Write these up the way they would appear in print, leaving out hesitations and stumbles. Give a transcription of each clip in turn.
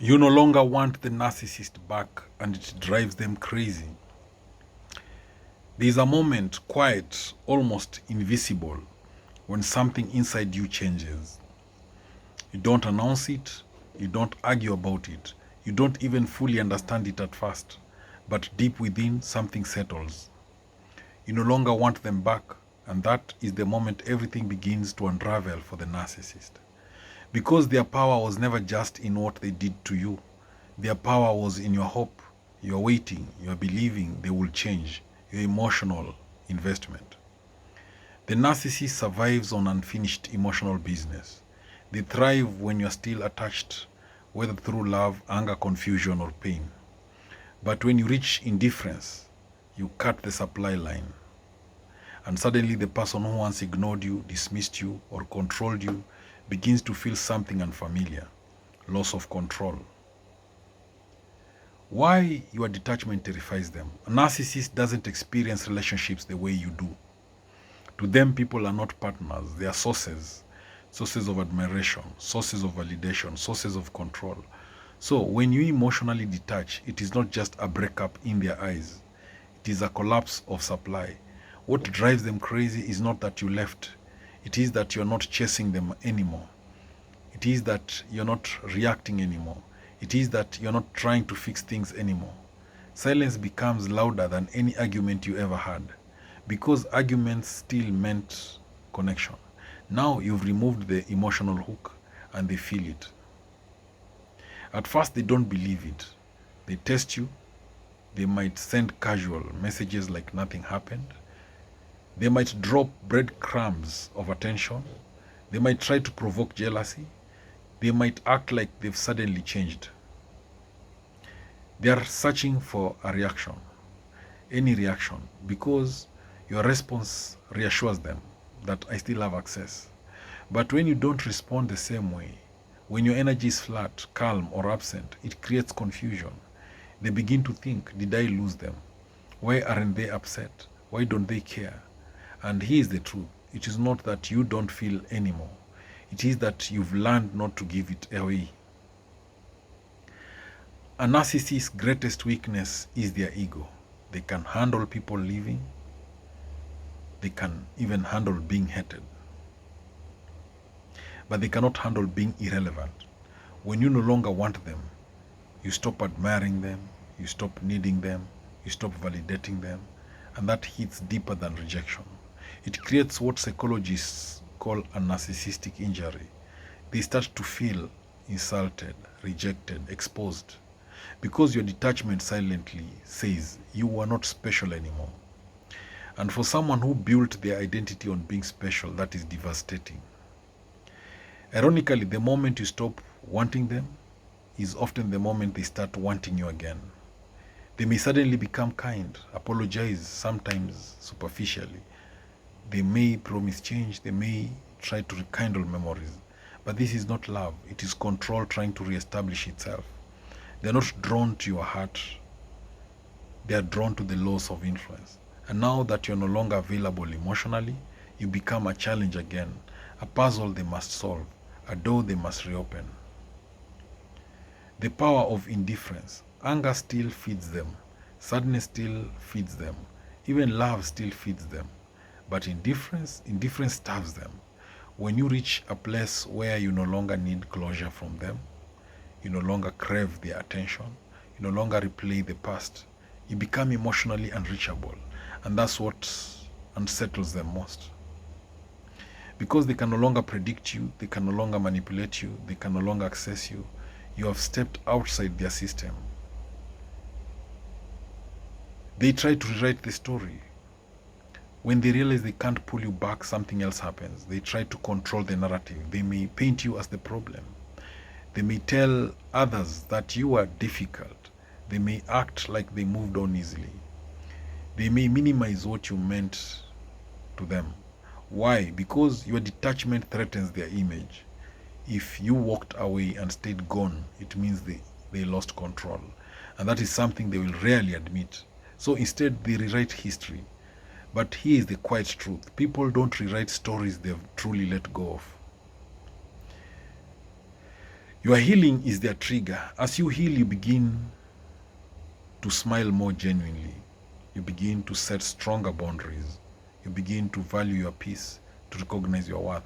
You no longer want the narcissist back, and it drives them crazy. There is a moment, quiet, almost invisible, when something inside you changes. You don't announce it, you don't argue about it, you don't even fully understand it at first, but deep within, something settles. You no longer want them back, and that is the moment everything begins to unravel for the narcissist. Because their power was never just in what they did to you. Their power was in your hope, your waiting, your believing they will change, your emotional investment. The narcissist survives on unfinished emotional business. They thrive when you're still attached, whether through love, anger, confusion, or pain. But when you reach indifference, you cut the supply line. And suddenly the person who once ignored you, dismissed you, or controlled you begins to feel something unfamiliar, loss of control. Why your detachment terrifies them? A narcissist doesn't experience relationships the way you do. To them, people are not partners, they are sources. Sources of admiration, sources of validation, sources of control. So when you emotionally detach, it is not just a breakup in their eyes. It is a collapse of supply. What drives them crazy is not that you left. It is that you're not chasing them anymore. It is that you're not reacting anymore. It is that you're not trying to fix things anymore. Silence becomes louder than any argument you ever had, because arguments still meant connection. Now you've removed the emotional hook and they feel it. At first they don't believe it. They test you. They might send casual messages like nothing happened. They might drop breadcrumbs of attention. They might try to provoke jealousy. They might act like they've suddenly changed. They are searching for a reaction, any reaction, because your response reassures them that I still have access. But when you don't respond the same way, when your energy is flat, calm, or absent, it creates confusion. They begin to think, did I lose them? Why aren't they upset? Why don't they care? And here's the truth. It is not that you don't feel anymore. It is that you've learned not to give it away. A narcissist's greatest weakness is their ego. They can handle people leaving. They can even handle being hated. But they cannot handle being irrelevant. When you no longer want them, you stop admiring them, you stop needing them, you stop validating them, and that hits deeper than rejection. It creates what psychologists call a narcissistic injury. They start to feel insulted, rejected, exposed, because your detachment silently says you are not special anymore. And for someone who built their identity on being special, that is devastating. Ironically, the moment you stop wanting them is often the moment they start wanting you again. They may suddenly become kind, apologize, sometimes superficially. They may promise change, they may try to rekindle memories. But this is not love, it is control trying to reestablish itself. They're not drawn to your heart, they are drawn to the loss of influence. And now that you're no longer available emotionally, you become a challenge again, a puzzle they must solve, a door they must reopen. The power of indifference. Anger still feeds them. Sadness still feeds them. Even love still feeds them. But indifference starves them. When you reach a place where you no longer need closure from them, you no longer crave their attention, you no longer replay the past, you become emotionally unreachable. And that's what unsettles them most. Because they can no longer predict you, they can no longer manipulate you, they can no longer access you. You have stepped outside their system. They try to rewrite the story. When they realize they can't pull you back, something else happens. They try to control the narrative. They may paint you as the problem. They may tell others that you are difficult. They may act like they moved on easily. They may minimize what you meant to them. Why? Because your detachment threatens their image. If you walked away and stayed gone, it means they lost control. And that is something they will rarely admit. So instead, they rewrite history. But here is the quiet truth. People don't rewrite stories they've truly let go of. Your healing is their trigger. As you heal, you begin to smile more genuinely. You begin to set stronger boundaries. You begin to value your peace, to recognize your worth.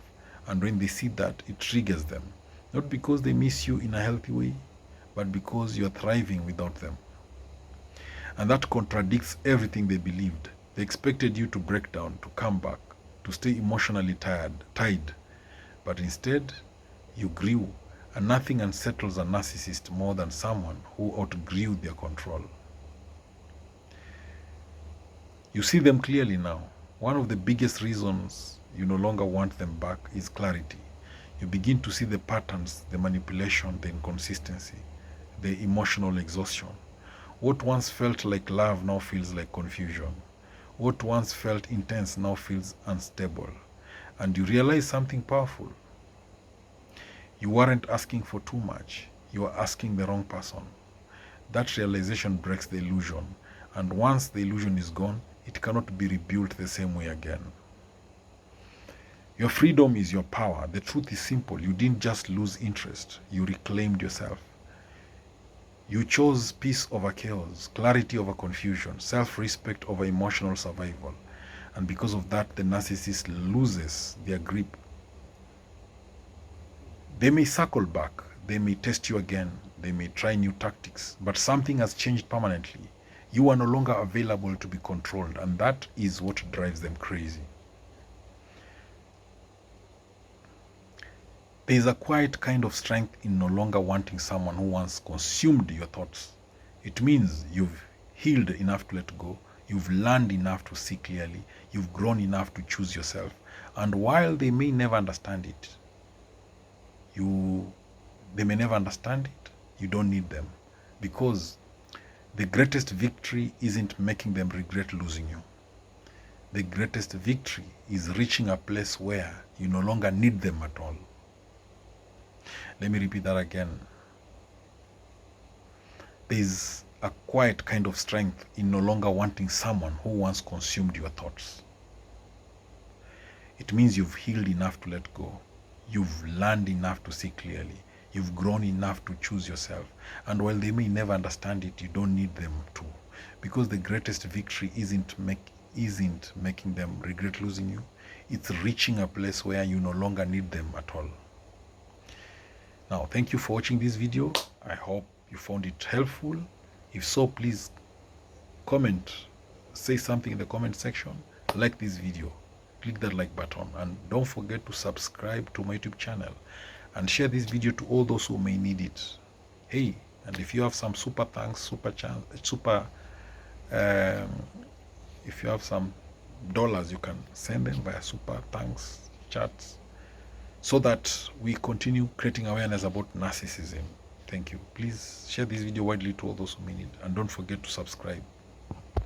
And when they see that, it triggers them. Not because they miss you in a healthy way, but because you're thriving without them. And that contradicts everything they believed. They expected you to break down, to come back, to stay emotionally tied. But instead, you grew. And nothing unsettles a narcissist more than someone who outgrew their control. You see them clearly now. One of the biggest reasons you no longer want them back is clarity. You begin to see the patterns, the manipulation, the inconsistency, the emotional exhaustion. What once felt like love now feels like confusion. What once felt intense now feels unstable. And you realize something powerful. You weren't asking for too much. You were asking the wrong person. That realization breaks the illusion. And once the illusion is gone, it cannot be rebuilt the same way again. Your freedom is your power. The truth is simple. You didn't just lose interest. You reclaimed yourself. You chose peace over chaos, clarity over confusion, self-respect over emotional survival. And because of that, the narcissist loses their grip. They may circle back. They may test you again. They may try new tactics. But something has changed permanently. You are no longer available to be controlled, and that is what drives them crazy. There is a quiet kind of strength in no longer wanting someone who once consumed your thoughts. It means you've healed enough to let go, you've learned enough to see clearly, you've grown enough to choose yourself, and while they may never understand it, they may never understand it, you don't need them, because the greatest victory isn't making them regret losing you. The greatest victory is reaching a place where you no longer need them at all. Let me repeat that again. There is a quiet kind of strength in no longer wanting someone who once consumed your thoughts. It means you've healed enough to let go. You've learned enough to see clearly. You've grown enough to choose yourself. And while they may never understand it, you don't need them to. Because the greatest victory isn't making them regret losing you. It's reaching a place where you no longer need them at all. Now, thank you for watching this video. I hope you found it helpful. If so, please comment. Say something in the comment section. Like this video. Click that like button. And don't forget to subscribe to my YouTube channel. And share this video to all those who may need it. Hey, and if you have some super thanks, if you have some dollars, you can send them via super thanks chats, so that we continue creating awareness about narcissism. Thank you. Please share this video widely to all those who may need, and don't forget to subscribe.